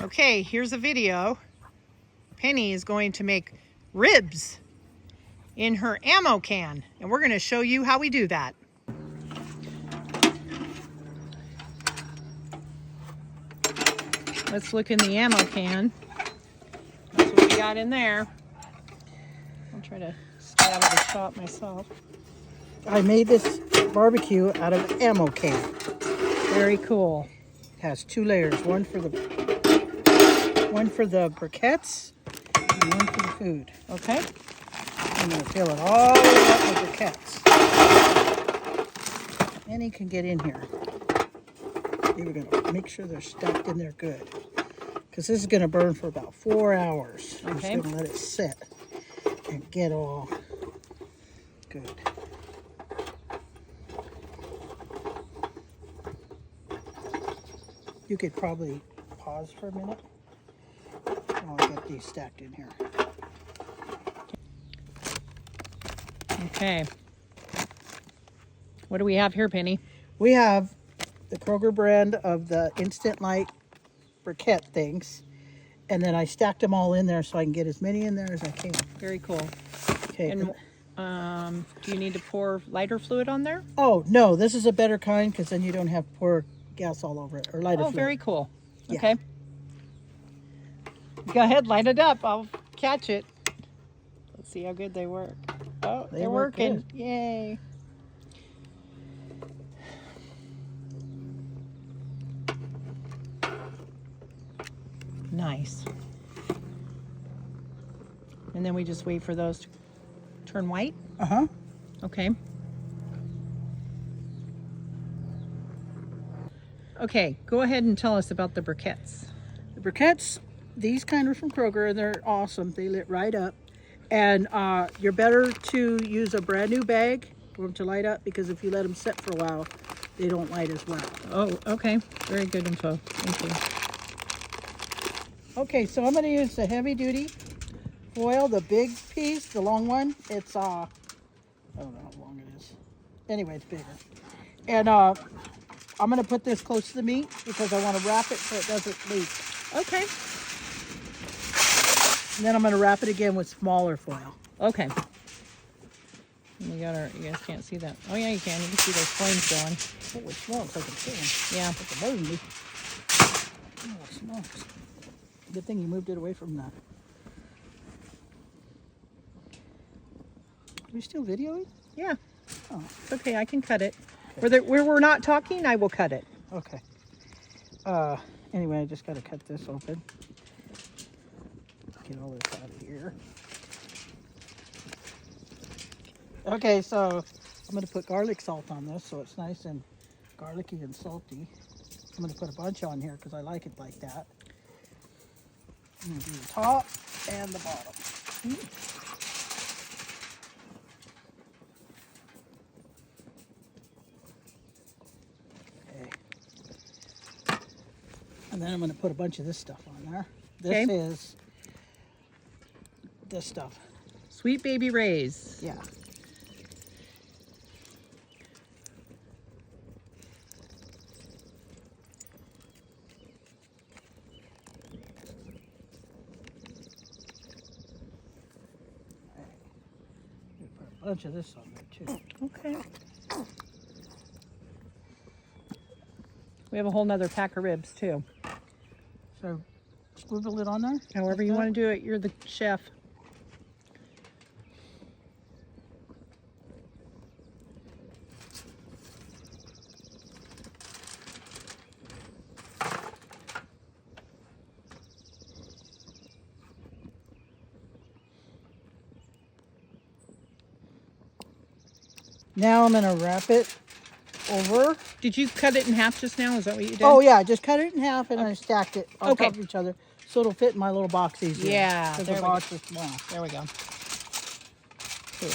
Okay, here's a video. Penny is going to make ribs in her ammo can, and we're going to show you how we do that. Let's look in the ammo can. That's what we got in there. I'll try to stay out of the shot myself. I made this barbecue out of an ammo can. Very cool. It has two layers, one for the briquettes and one for the food. Okay. I'm going to fill it all the way up with briquettes. Any can get in here. We're going to make sure they're stuffed in there good, because this is going to burn for about 4 hours. I'm just going to let it sit and get all good. You could probably pause for a minute while I get these stacked in here. Okay. What do we have here, Penny? We have the Kroger brand of the Instant Light briquette things, and then I stacked them all in there so I can get as many in there as I can. Very cool. Okay. And do you need to pour lighter fluid on there? Oh, no, this is a better kind, because then you don't have to pour gas all over it, or lighter fluid. Very cool. Yeah. Okay. Go ahead, light it up. I'll catch it. Let's see how good they work. Oh, they're work working. good. Yay. Nice. And then we just wait for those to turn white? Uh-huh. Okay. Okay, go ahead and tell us about the briquettes. The briquettes, these kind are from Kroger, and they're awesome. They lit right up. And you're better to use a brand new bag for them to light up, because if you let them sit for a while, they don't light as well. Oh, okay. Very good info. Thank you. Okay, so I'm going to use the heavy duty foil, the big piece, the long one. It's, I don't know how long it is. Anyway, it's bigger. And I'm going to put this close to the meat because I want to wrap it so it doesn't leak. Okay. And then I'm going to wrap it again with smaller foil. Okay. And we got our, you guys can't see that. Oh yeah, you can. You can see those flames going. Oh, it smells like it's burning. Yeah. It's a burn me. Oh, it smells. Good thing you moved it away from that. Are we still videoing? Yeah. Oh, It's okay. I can cut it. Where we're not talking, I will cut it. okay. Anyway, I just got to cut this open. Get all this out of here. Okay, so I'm going to put garlic salt on this so it's nice and garlicky and salty. I'm going to put a bunch on here because I like it like that. I'm going to do the top and the bottom. Okay. And then I'm going to put a bunch of this stuff on there. This is this stuff. Sweet Baby Ray's. Yeah. Put a bunch of this on there too. Okay. We have a whole nother pack of ribs too. So squivel it on there. However you want to do it. You're the chef. Now I'm going to wrap it over. Did you cut it in half just now? Is that what you did? Oh yeah, just cut it in half and I stacked it on Okay. top of each other so it'll fit in my little box easier. Yeah, because there the we box is small. There we go. Cool.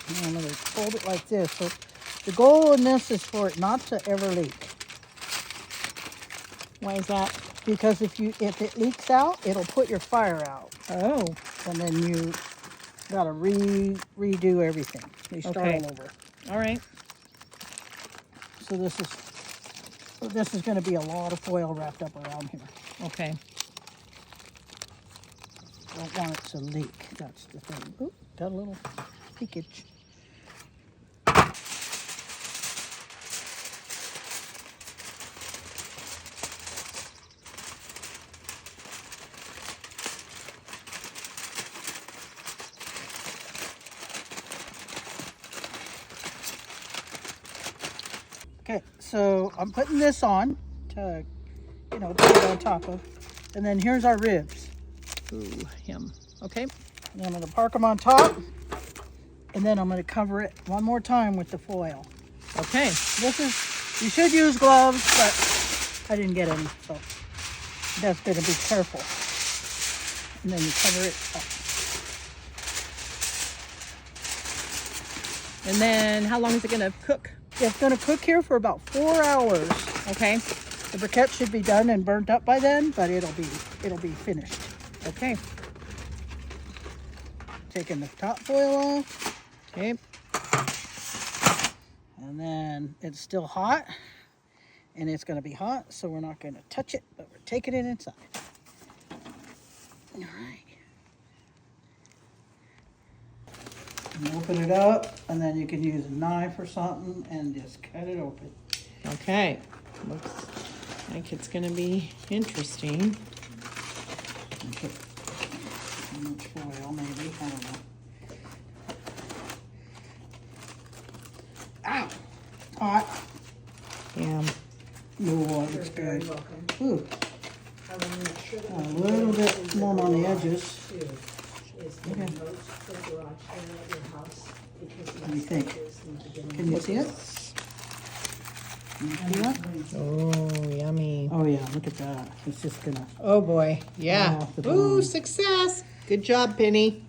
And I'm going to fold it like this. So the goal in this is for it not to ever leak. Why is that? Because if it leaks out, it'll put your fire out. Oh. And then you got to redo everything. You start Okay. all over. All right. So this is going to be a lot of foil wrapped up around here. Okay. Don't want it to leak. That's the thing. Oop, got a little leakage. Okay, so I'm putting this on to, you know, put it on top of. And then here's our ribs. Ooh, yum. Okay. And I'm gonna park them on top. And then I'm gonna cover it one more time with the foil. Okay. This is, you should use gloves, but I didn't get any, so that's gonna be careful. And then you cover it up. And then how long is it gonna cook? It's gonna cook here for about 4 hours. Okay. The briquette should be done and burnt up by then, but it'll be finished. Okay. Taking the top foil off, Okay. and then it's still hot, and it's gonna be hot, so we're not gonna touch it, but we're taking it inside. All right. And open it up, and then you can use a knife or something and just cut it open. Okay. Looks like it's gonna be interesting. And put how much foil, maybe, I don't know. Ow! Hot. Yeah. Oh, that looks good. Ooh. A little bit warm on the edges. Okay. What do you think? Can you see it? Can you see that? Oh, yummy. Oh yeah, look at that. It's just gonna. Oh boy. Yeah. Off the Ooh, bone. success. Good job, Penny.